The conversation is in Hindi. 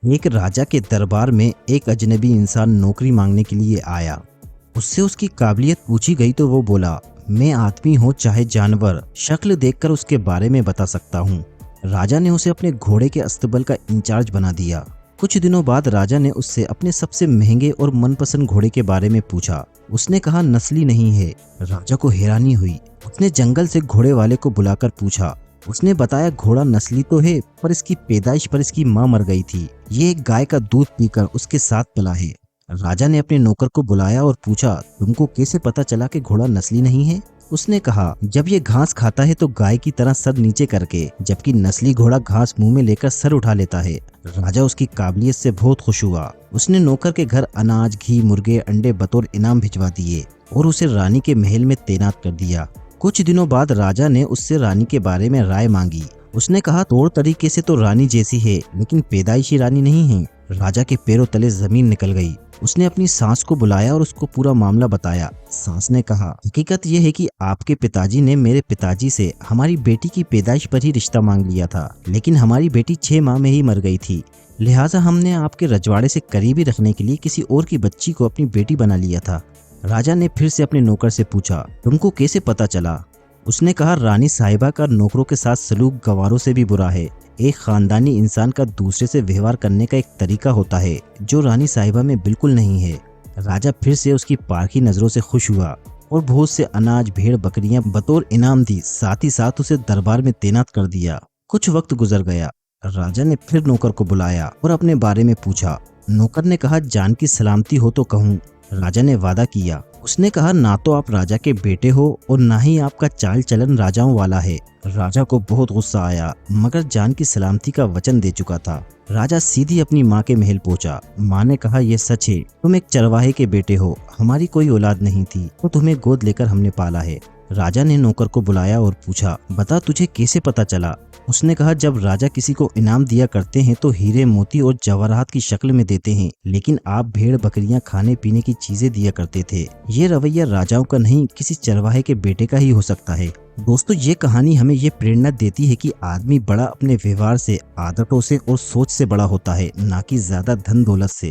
एक राजा के दरबार में एक अजनबी इंसान नौकरी मांगने के लिए आया। उससे उसकी काबिलियत पूछी गई तो वो बोला, मैं आदमी हो चाहे जानवर, शक्ल देखकर उसके बारे में बता सकता हूँ। राजा ने उसे अपने घोड़े के अस्तबल का इंचार्ज बना दिया। कुछ दिनों बाद राजा ने उससे अपने सबसे महंगे और मनपसंद घोड़े के बारे में पूछा। उसने कहा नस्ली नहीं है। राजा को हैरानी हुई। उसने जंगल से घोड़े वाले को बुलाकर पूछा। उसने बताया घोड़ा नस्ली तो है, पर इसकी पैदाइश पर इसकी माँ मर गई थी। ये एक गाय का दूध पीकर उसके साथ पला है। राजा ने अपने नौकर को बुलाया और पूछा, तुमको कैसे पता चला कि घोड़ा नस्ली नहीं है? उसने कहा, जब ये घास खाता है तो गाय की तरह सर नीचे करके, जबकि नस्ली घोड़ा घास मुंह में लेकर सर उठा लेता है। राजा उसकी काबिलियत से बहुत खुश हुआ। उसने नौकर के घर अनाज, घी, मुर्गे, अंडे बतौर इनाम भिजवा दिए और उसे रानी के महल में तैनात कर दिया। कुछ दिनों बाद राजा ने उससे रानी के बारे में राय मांगी। उसने कहा, तौर तरीके से तो रानी जैसी है, लेकिन पैदाइशी रानी नहीं है। राजा के पैरों तले जमीन निकल गई। उसने अपनी सास को बुलाया और उसको पूरा मामला बताया। सास ने कहा, हकीकत यह है कि आपके पिताजी ने मेरे पिताजी से हमारी बेटी की पैदाइश पर ही रिश्ता मांग लिया था, लेकिन हमारी बेटी 6 माह में ही मर गई थी। लिहाजा हमने आपके रजवाड़े से करीबी रखने के लिए किसी और की बच्ची को अपनी बेटी बना लिया था। राजा ने फिर से अपने नौकर से पूछा, तुमको कैसे पता चला? उसने कहा, रानी साहिबा का नौकरों के साथ सलूक गवारों से भी बुरा है। एक खानदानी इंसान का दूसरे से व्यवहार करने का एक तरीका होता है जो रानी साहिबा में बिल्कुल नहीं है। राजा फिर से उसकी पारखी नजरों से खुश हुआ और बहुत से अनाज, भेड़, बकरियां बतौर इनाम दी। साथ ही साथ उसे दरबार में तैनात कर दिया। कुछ वक्त गुजर गया। राजा ने फिर नौकर को बुलाया और अपने बारे में पूछा। नौकर ने कहा, जान की सलामती हो तो कहूँ। राजा ने वादा किया। उसने कहा, ना तो आप राजा के बेटे हो और ना ही आपका चाल चलन राजाओं वाला है। राजा को बहुत गुस्सा आया, मगर जान की सलामती का वचन दे चुका था। राजा सीधी अपनी माँ के महल पहुंचा। माँ ने कहा, यह सच है, तुम एक चरवाहे के बेटे हो। हमारी कोई औलाद नहीं थी तो तुम्हें गोद लेकर हमने पाला है। राजा ने नौकर को बुलाया और पूछा, बता तुझे कैसे पता चला? उसने कहा, जब राजा किसी को इनाम दिया करते हैं तो हीरे, मोती और जवाहरात की शक्ल में देते हैं, लेकिन आप भेड़, बकरियां, खाने पीने की चीजें दिया करते थे। ये रवैया राजाओं का नहीं, किसी चरवाहे के बेटे का ही हो सकता है। दोस्तों, ये कहानी हमें ये प्रेरणा देती है कि आदमी बड़ा अपने व्यवहार से, आदतों से और सोच से बड़ा होता है, ना कि ज्यादा धन दौलत से।